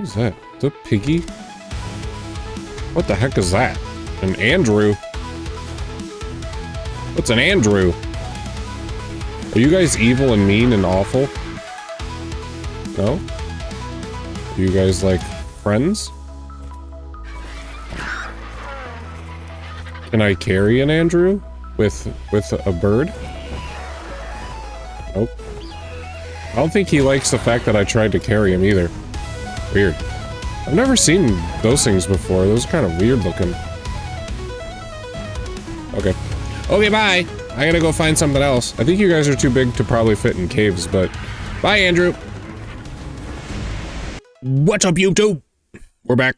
What is that? Is that Piggy? What the heck is that? An Andrew? What's an Andrew? Are you guys evil and mean and awful? No? Are you guys like friends? Can I carry an Andrew with a bird? Nope. I don't think he likes the fact that I tried to carry him either. Weird. I've never seen those things before. Those are kind of weird looking. Okay. Okay, bye! I gotta go find something else. I think you guys are too big to probably fit in caves, but... Bye, Andrew! What's up, YouTube? We're back.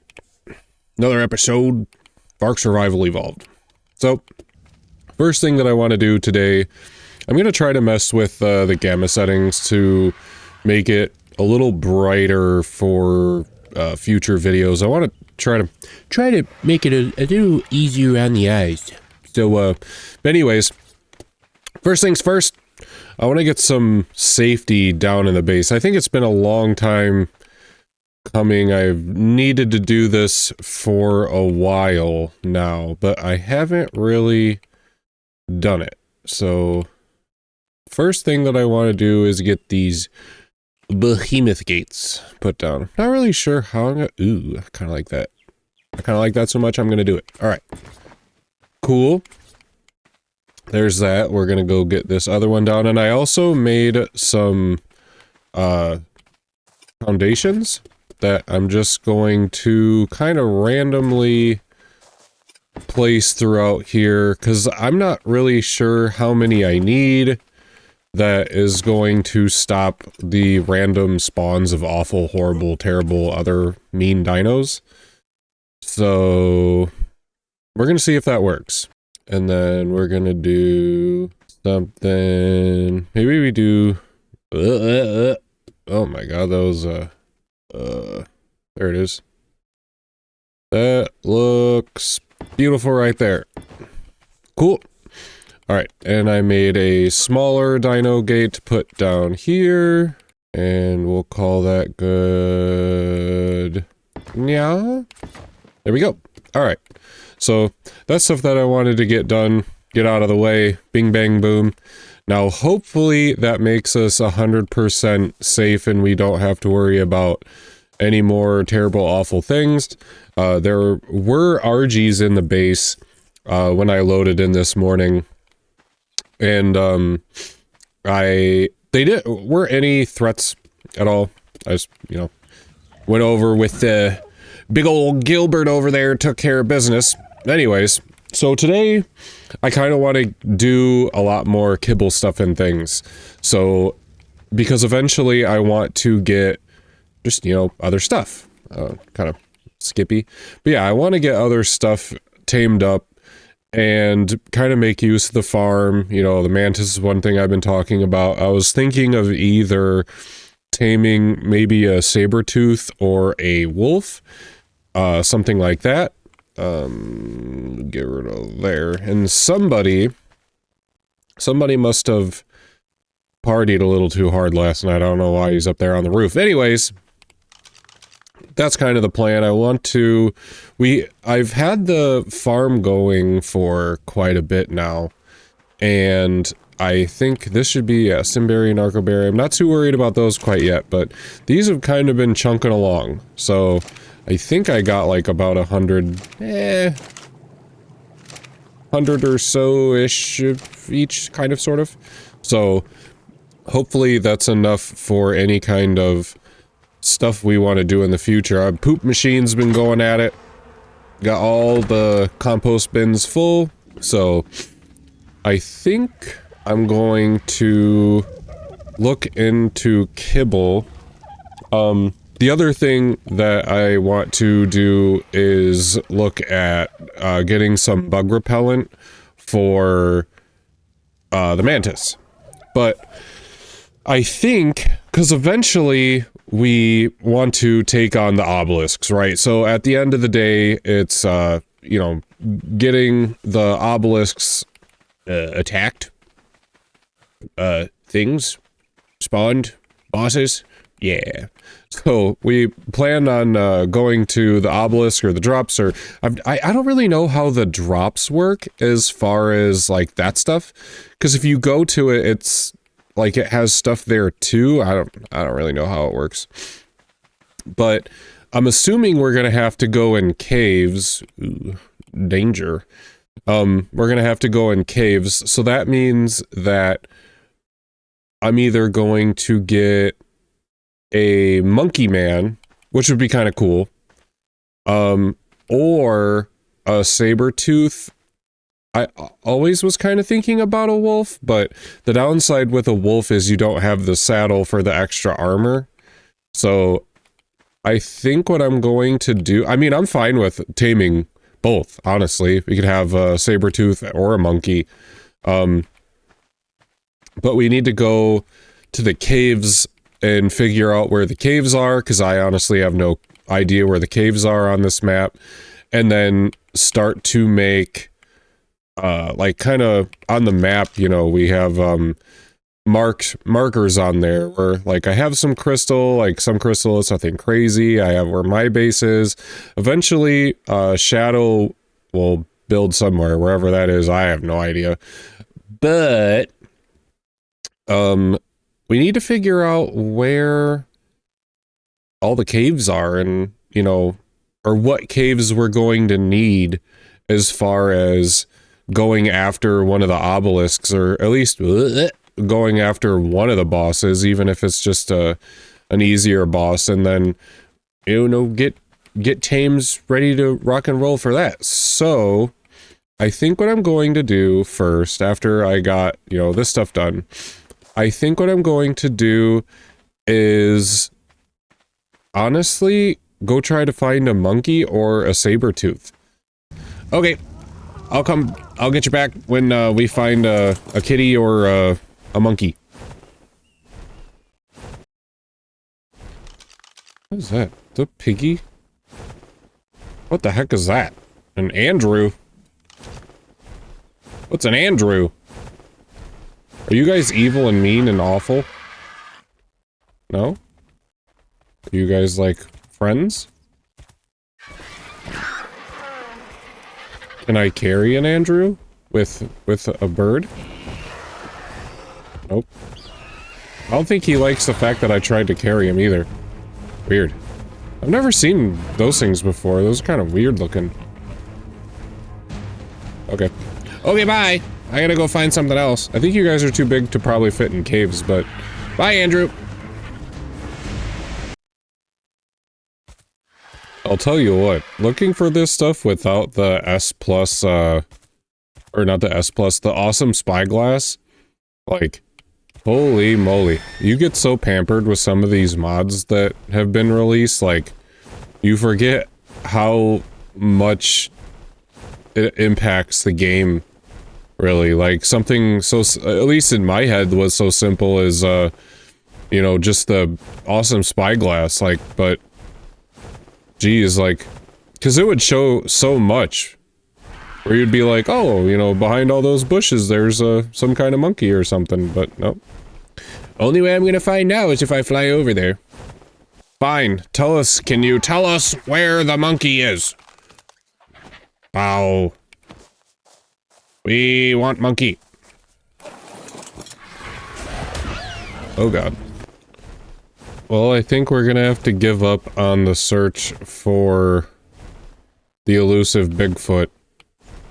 Another episode. Ark Survival Evolved. So, first thing that I want to do today, I'm going to try to mess with the gamma settings to make it a little brighter for future videos. I want to try to make it a little easier on the eyes. So, but anyways, first things first, I want to get some safety down in the base. I think it's been a long time coming. I've needed to do this for a while now, but I haven't really done it. So first thing that I want to do is get these behemoth gates put down. Not really sure how I'm gonna... Ooh, I kind of like that. I kind of like that so much I'm gonna do it. All right. Cool. There's that. We're gonna go get this other one down, and I also made some foundations that I'm just going to kind of randomly place throughout here, because I'm not really sure how many I need that is going to stop the random spawns of awful, horrible, terrible, other mean dinos. So we're going to see if that works. And then we're going to do something, maybe we do, oh my god, those, there it is. That looks beautiful right there. Cool. Alright, and I made a smaller dino gate to put down here. And we'll call that good. Yeah. There we go. Alright. So, that's stuff that I wanted to get done. Get out of the way. Bing, bang, boom. Now, hopefully that makes us 100% safe and we don't have to worry about any more terrible, awful things. There were RGs in the base when I loaded in this morning. And weren't any threats at all. I just, you know, went over with the big old Gilbert over there, took care of business. Anyways, so today I kind of want to do a lot more kibble stuff and things. So, because eventually I want to get just, you know, other stuff. Kind of skippy. But yeah, I want to get other stuff tamed up and kind of make use of the farm. You know, the mantis is one thing I've been talking about. I was thinking of either taming maybe a sabertooth or a wolf. Something like that. Get rid of there. And somebody must have partied a little too hard last night. I don't know why he's up there on the roof. Anyways, that's kind of the plan. I've had the farm going for quite a bit now, and I think this should be a Simberry and Arcoberry. I'm not too worried about those quite yet, but these have kind of been chunking along. So I think I got like about 100 or so-ish each, kind of, sort of. So hopefully that's enough for any kind of stuff we want to do in the future. Our poop machine's been going at it. Got all the compost bins full. So I think I'm going to look into kibble. The other thing that I want to do is look at getting some bug repellent for the mantis. But I think, because eventually we want to take on the obelisks, right? So at the end of the day, it's, you know, getting the obelisks attacked, things, spawned, bosses, Yeah. So we planned on going to the obelisk or the drops, or I don't really know how the drops work as far as like that stuff, because if you go to it, it's like it has stuff there too. I don't really know how it works, but I'm assuming we're gonna have to go in caves. Ooh, danger. We're gonna have to go in caves, so that means that I'm either going to get a monkey man, which would be kind of cool, or a saber-tooth. I always was kind of thinking about a wolf, but the downside with a wolf is you don't have the saddle for the extra armor. So I think what I'm going to do, I mean, I'm fine with taming both, honestly. We could have a saber-tooth or a monkey. But we need to go to the caves and figure out where the caves are, because I honestly have no idea where the caves are on this map, and then start to make, like, kind of on the map, you know, we have, markers on there where, like, I have some crystal, like, some crystal is nothing crazy, I have where my base is. Eventually, Shadow will build somewhere, wherever that is, I have no idea. But, we need to figure out where all the caves are, and, you know, or what caves we're going to need as far as going after one of the obelisks, or at least going after one of the bosses, even if it's just an easier boss, and then, you know, get tames ready to rock and roll for that. So I think what I'm going to do first, after I got, you know, this stuff done, I think what I'm going to do is honestly go try to find a monkey or a saber-tooth. Okay, I'll get you back when we find a kitty or a monkey. What is that? The piggy? What the heck is that? An Andrew? What's an Andrew? Are you guys evil and mean and awful? No? Are you guys, like, friends? Can I carry an Andrew with a bird? Nope. I don't think he likes the fact that I tried to carry him either. Weird. I've never seen those things before. Those are kind of weird looking. Okay. Okay, bye! I gotta go find something else. I think you guys are too big to probably fit in caves, but... Bye, Andrew! I'll tell you what, looking for this stuff without the S+, or not the S+, the awesome spyglass, like, holy moly. You get so pampered with some of these mods that have been released, like, you forget how much it impacts the game. Really, like, something so, at least in my head, was so simple as, you know, just the awesome spyglass, like, but, geez, like, because it would show so much, where you'd be like, oh, you know, behind all those bushes, there's, some kind of monkey or something, but, nope. Only way I'm gonna find out is if I fly over there. Fine, tell us, can you tell us where the monkey is? Bow. We want monkey. Oh god. Well, I think we're gonna have to give up on the search for the elusive Bigfoot.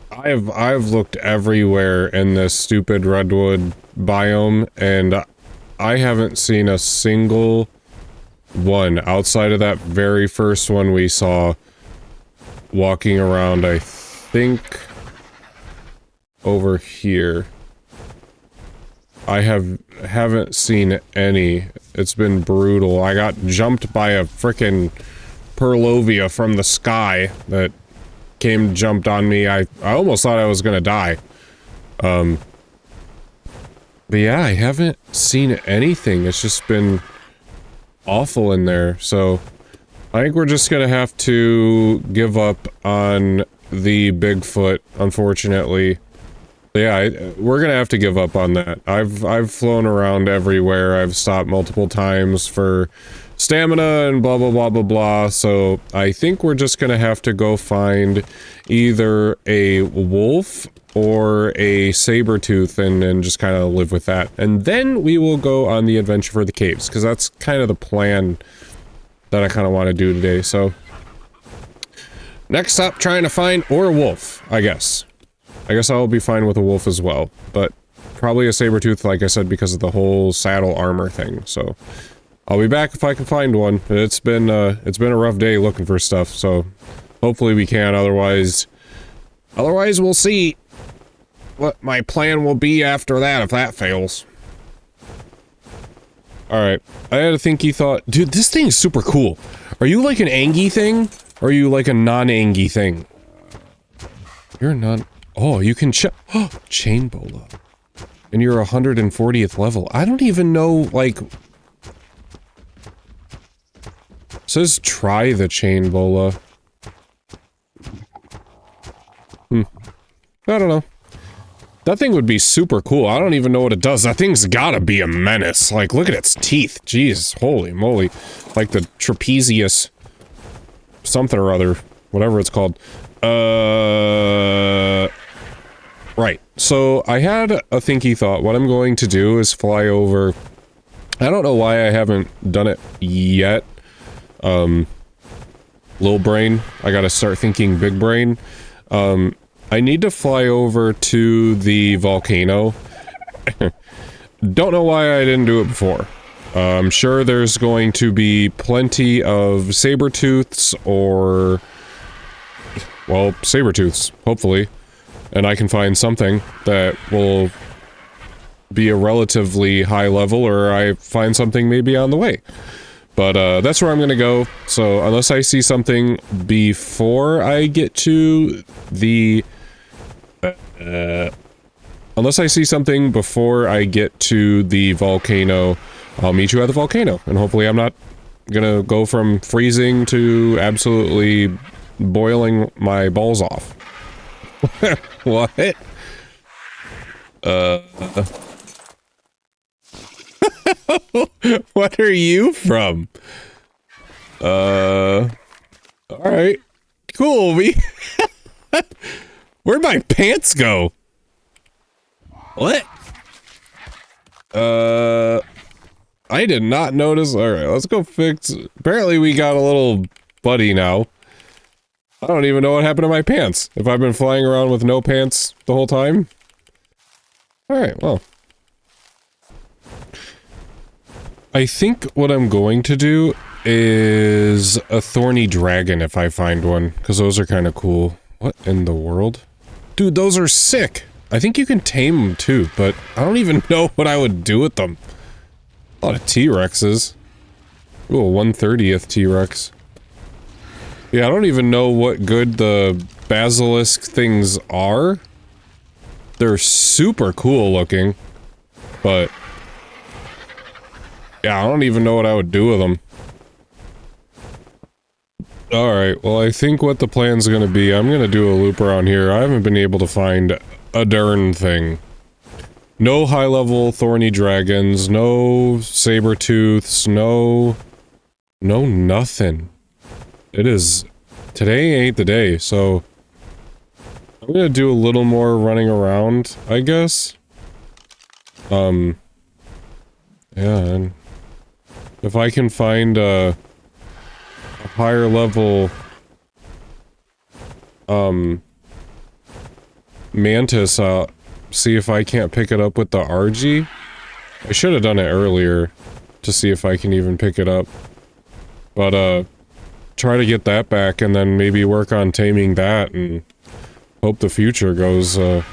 I've looked everywhere in this stupid redwood biome, and I haven't seen a single one outside of that very first one we saw walking around, I think, over here. I haven't seen any. It's been brutal. I got jumped by a frickin' Purlovia from the sky that jumped on me. I almost thought I was gonna die. But yeah, I haven't seen anything. It's just been awful in there. So I think we're just gonna have to give up on the Bigfoot, unfortunately. Yeah, we're gonna have to give up on that. I've flown around everywhere. I've stopped multiple times for stamina and blah, blah, blah, blah, blah. So I think we're just gonna have to go find either a wolf or a sabertooth and just kind of live with that. And then we will go on the adventure for the caves, because that's kind of the plan that I kind of want to do today. So next up, trying to find or a wolf, I guess. I guess I'll be fine with a wolf as well, but probably a sabertooth, like I said, because of the whole saddle armor thing. So I'll be back if I can find one. It's been a rough day looking for stuff, so hopefully we can. Otherwise we'll see what my plan will be after that if that fails. Alright, I had a thinky thought. Dude, this thing is super cool. Are you like an Angie thing? Or are you like a non-Angie thing? You're not. Oh, you can chain bola. And you're 140th level. I don't even know, like... It says try the chain bola. I don't know. That thing would be super cool. I don't even know what it does. That thing's gotta be a menace. Like, look at its teeth. Jeez, holy moly. Like the trapezius... something or other. Whatever it's called. Right. So, I had a thinky thought. What I'm going to do is fly over... I don't know why I haven't done it yet. Little brain. I gotta start thinking big brain. I need to fly over to the volcano. Don't know why I didn't do it before. I'm sure there's going to be plenty of sabertooths or... well, sabertooths, hopefully. And I can find something that will be a relatively high level, or I find something maybe on the way. But, that's where I'm gonna go. So, unless I see something before I get to the... unless I see something before I get to the volcano, I'll meet you at the volcano. And hopefully I'm not gonna go from freezing to absolutely boiling my balls off. What? What are you from? Alright. Cool, where'd my pants go? What? I did not notice. Alright, let's go fix... Apparently we got a little buddy now. I don't even know what happened to my pants. If I've been flying around with no pants the whole time? Alright, well. I think what I'm going to do is a Thorny Dragon if I find one, because those are kind of cool. What in the world? Dude, those are sick! I think you can tame them too, but I don't even know what I would do with them. A lot of T-Rexes. Ooh, a 1/30th T-Rex. Yeah, I don't even know what good the basilisk things are. They're super cool looking, but... yeah, I don't even know what I would do with them. Alright, well I think what the plan's gonna be, I'm gonna do a loop around here. I haven't been able to find a darn thing. No high-level Thorny Dragons, no sabertooths, no nothing. It is... today ain't the day, so... I'm gonna do a little more running around, I guess. Yeah, and... if I can find a higher level... mantis, see if I can't pick it up with the RG. I should have done it earlier to see if I can even pick it up. But, try to get that back and then maybe work on taming that and hope the future goes, a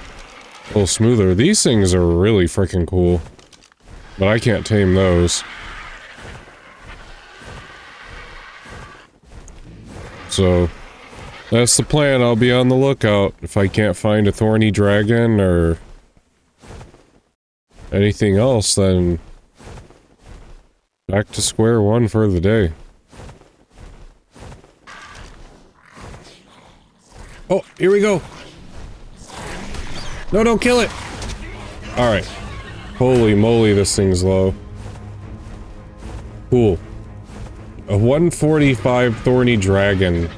little smoother. These things are really freaking cool. But I can't tame those. So... that's the plan. I'll be on the lookout. If I can't find a Thorny Dragon or anything else, then back to square one for the day. Oh, here we go. No, don't kill it. All right. Holy moly, this thing's low. Cool. a 145 Thorny Dragon.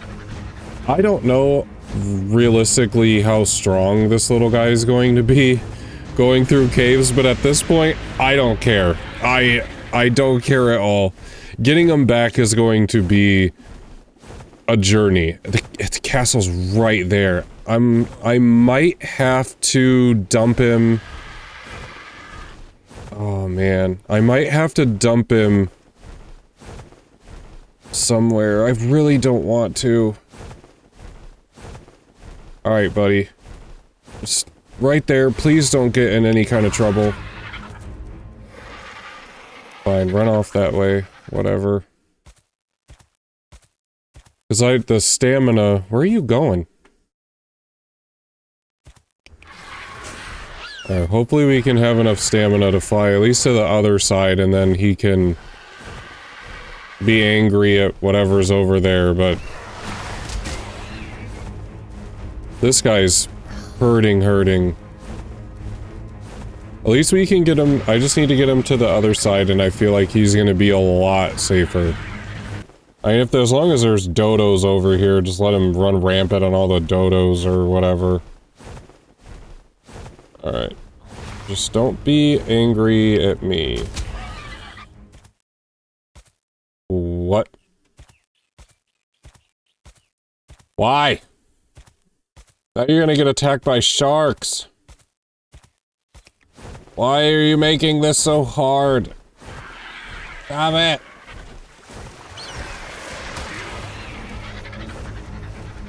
I don't know realistically how strong this little guy is going to be going through caves, but at this point, I don't care. I don't care at all. Getting him back is going to be a journey. The castle's right there. I might have to dump him. Oh man, I might have to dump him somewhere. I really don't want to. Alright, buddy. Just right there. Please don't get in any kind of trouble. Fine, run off that way. Whatever. Because the stamina... Where are you going? Hopefully we can have enough stamina to fly at least to the other side, and then he can be angry at whatever's over there, but... This guy's hurting. At least we can get him... I just need to get him to the other side, and I feel like he's gonna be a lot safer. I mean, as long as there's dodos over here, just let him run rampant on all the dodos or whatever. Alright. Just don't be angry at me. What? Why? Now you're gonna get attacked by sharks. Why are you making this so hard? Stop it!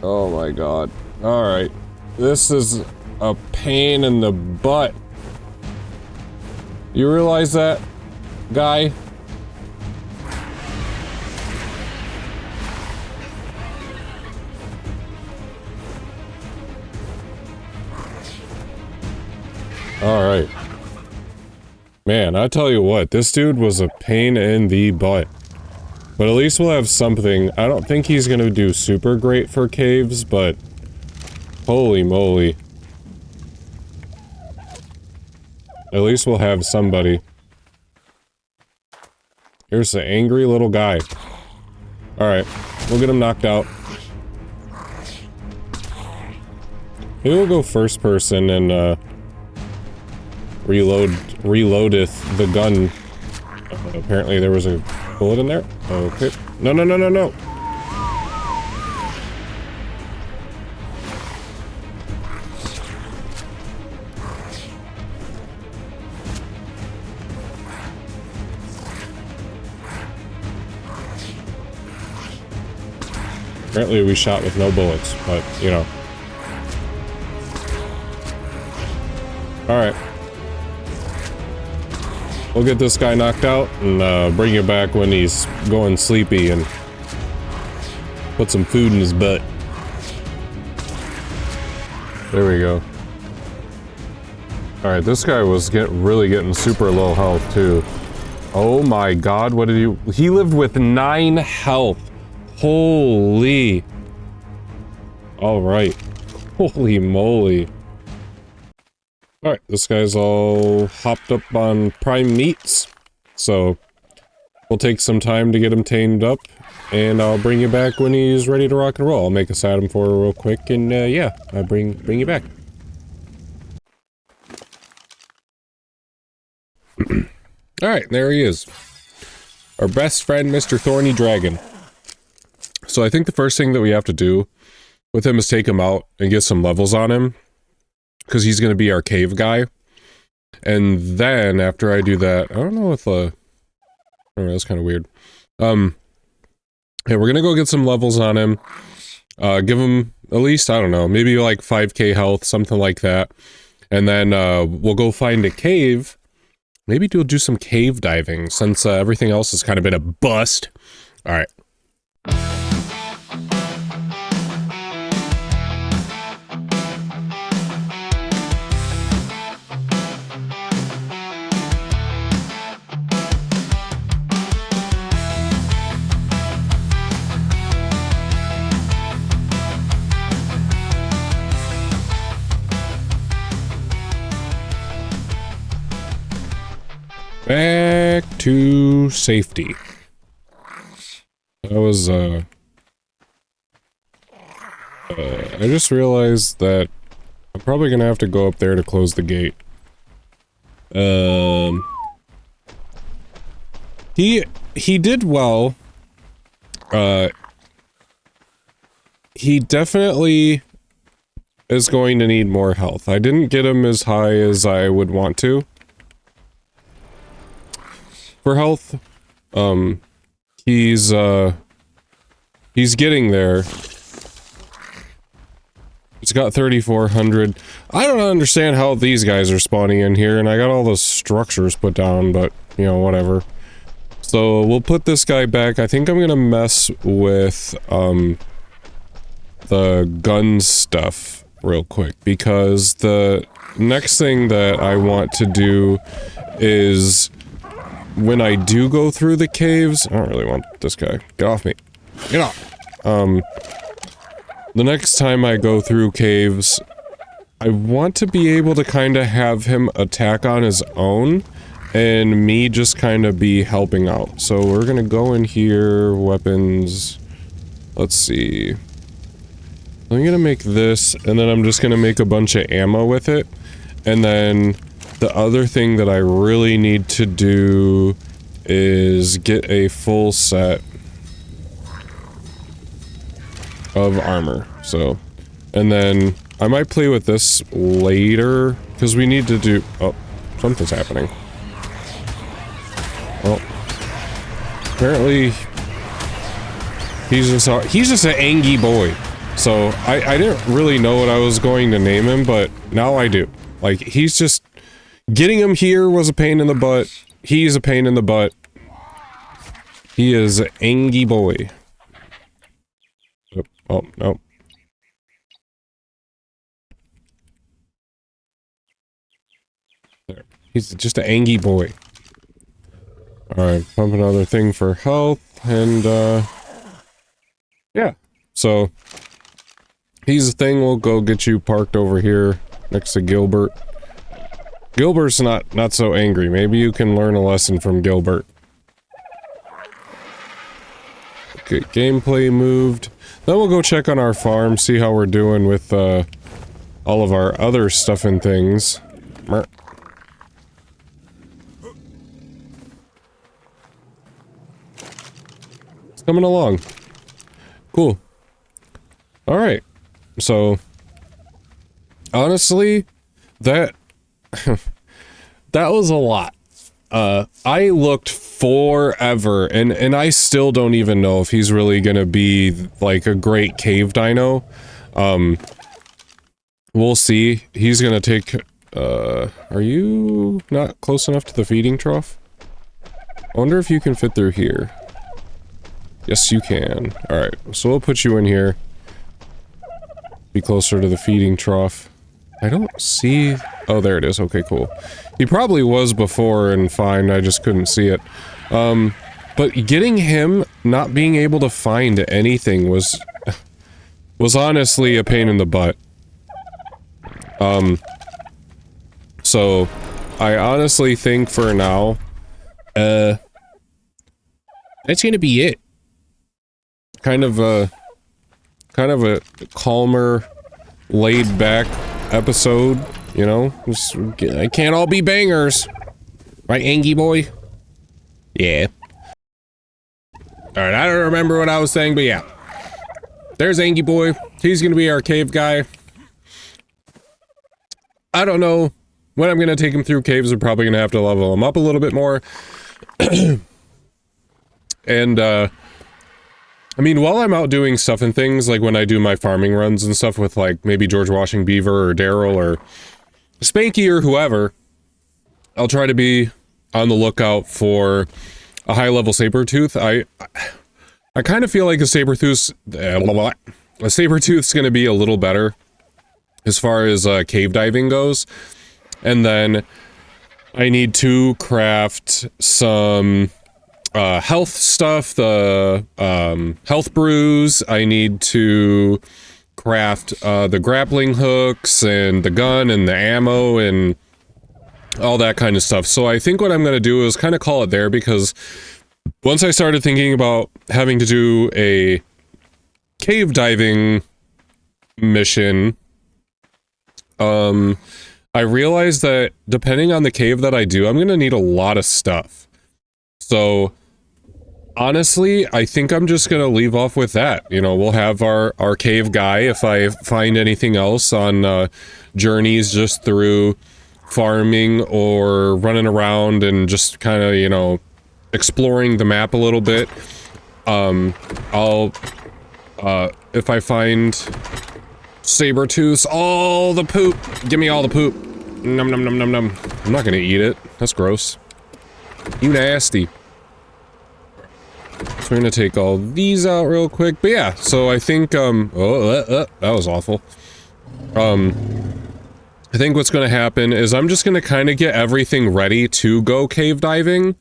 Oh my god. Alright. This is a pain in the butt. You realize that, guy? Alright. Man, I tell you what, this dude was a pain in the butt. But at least we'll have something. I don't think he's gonna do super great for caves, but... Holy moly. At least we'll have somebody. Here's the angry little guy. Alright, we'll get him knocked out. Maybe we'll go first person and, reloadeth the gun. Apparently there was a bullet in there? Okay. No. Apparently we shot with no bullets, but, you know. Alright. We'll get this guy knocked out and bring you back when he's going sleepy and put some food in his butt. There we go. Alright, this guy was really getting super low health too. Oh my god, what did he lived with 9 health. Holy. Alright. Holy moly. Alright, this guy's all hopped up on prime meats, so we'll take some time to get him tamed up, and I'll bring you back when he's ready to rock and roll. I'll make a saddam for her real quick, and yeah, I bring you back. Alright, there he is. Our best friend, Mr. Thorny Dragon. So I think the first thing that we have to do with him is take him out and get some levels on him. Because he's going to be our cave guy. And then, after I do that, I don't know if, I don't know, that's kind of weird. Yeah, we're going to go get some levels on him. Give him, at least, I don't know, maybe like 5k health, something like that. And then, we'll go find a cave. Maybe we'll do some cave diving, since everything else has kind of been a bust. Alright. Back to safety. That was, I just realized that I'm probably gonna have to go up there to close the gate. He did well. He definitely is going to need more health. I didn't get him as high as I would want to. For health. He's getting there. It's got 3,400. I don't understand how these guys are spawning in here, and I got all the structures put down, but, you know, whatever. So, we'll put this guy back. I think I'm gonna mess with, the gun stuff real quick, because the next thing that I want to do is, when I do go through the caves... I don't really want this guy. Get off me. Get off! The next time I go through caves, I want to be able to kind of have him attack on his own, and me just kind of be helping out. So we're gonna go in here, weapons, let's see. I'm gonna make this, and then I'm just gonna make a bunch of ammo with it, and then the other thing that I really need to do is get a full set of armor, so, and then I might play with this later, because we need to do, oh, something's happening. Well, apparently, he's just an angry boy, so I didn't really know what I was going to name him, but now I do. Like, he's just, getting him here was a pain in the butt, he's a pain in the butt, he is an angry boy. Oh, no. There. He's just an angry boy. Alright, pump another thing for health, and, yeah. So, he's the thing, we'll go get you parked over here, next to Gilbert. Gilbert's not so angry. Maybe you can learn a lesson from Gilbert. Okay, gameplay moved. Then we'll go check on our farm, see how we're doing with, all of our other stuff and things. It's coming along. Cool. Alright. So, honestly, that was a lot. I looked forever, and I still don't even know if he's really gonna be, like, a great cave dino. We'll see. He's gonna take, are you not close enough to the feeding trough? I wonder if you can fit through here. Yes, you can. Alright, so we'll put you in here. Be closer to the feeding trough. I don't see... Oh, there it is. Okay, cool. He probably was before and fine, I just couldn't see it. But getting him not being able to find anything was honestly a pain in the butt. So, I honestly think for now, that's gonna be it. Kind of a calmer, laid-back episode, you know? Just, it can't all be bangers. Right, Angie boy? Yeah. Alright, I don't remember what I was saying, but yeah. There's Angie boy. He's gonna be our cave guy. I don't know when I'm gonna take him through caves. We're probably gonna have to level him up a little bit more. And, I mean, while I'm out doing stuff and things, like when I do my farming runs and stuff with, like, maybe George Washing Beaver or Daryl or Spanky or whoever, I'll try to be on the lookout for a high-level sabertooth. I kind of feel like a sabertooth's gonna be a little better as far as cave diving goes. And then I need to craft some health stuff, the health brews. I need to craft the grappling hooks and the gun and the ammo and all that kind of stuff. So I think what I'm going to do is kind of call it there, because once I started thinking about having to do a cave diving mission, I realized that depending on the cave that I do, I'm gonna need a lot of stuff. So honestly, I think I'm just gonna leave off with that. You know, we'll have our cave guy if I find anything else on journeys just through farming or running around and just kind of, you know, exploring the map a little bit. I'll if I find sabertooths, all the poop, give me all the poop. Num num num num num. I'm not gonna eat it. That's gross. You nasty. So we're gonna take all these out real quick. But yeah, so I think that was awful. I think what's gonna happen is I'm just gonna kind of get everything ready to go cave diving.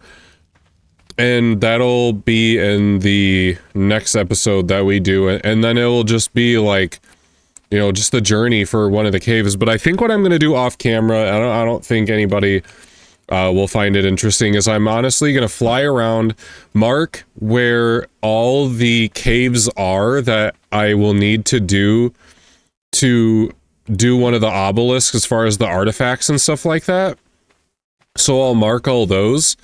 And that'll be in the next episode that we do, and then it'll just be like, you know, just the journey for one of the caves. But I think what I'm gonna do off camera, I don't think anybody will find it interesting, is I'm honestly gonna fly around, mark where all the caves are that I will need to do one of the obelisks as far as the artifacts and stuff like that. So I'll mark all those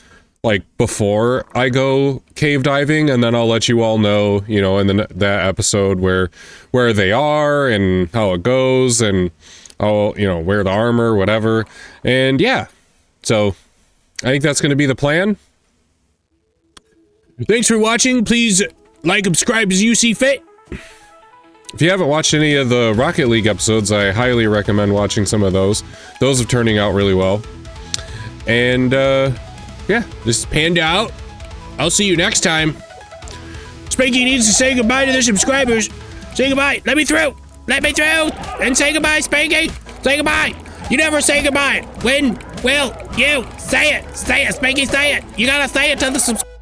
like before I go cave diving, and then I'll let you all know, you know, in that episode where they are and how it goes, and I'll, you know, wear the armor, whatever. And yeah, so I think that's going to be the plan. Thanks for watching. Please like and subscribe as you see fit. If you haven't watched any of the Rocket League episodes, I highly recommend watching some of those. Those are turning out really well. And yeah, this is Panda out. I'll see you next time. Spanky needs to say goodbye to the subscribers. Say goodbye. Let me through. Let me through. And say goodbye, Spanky. Say goodbye. You never say goodbye. When will you say it? Say it, Spanky, say it. You gotta say it to the subscribers.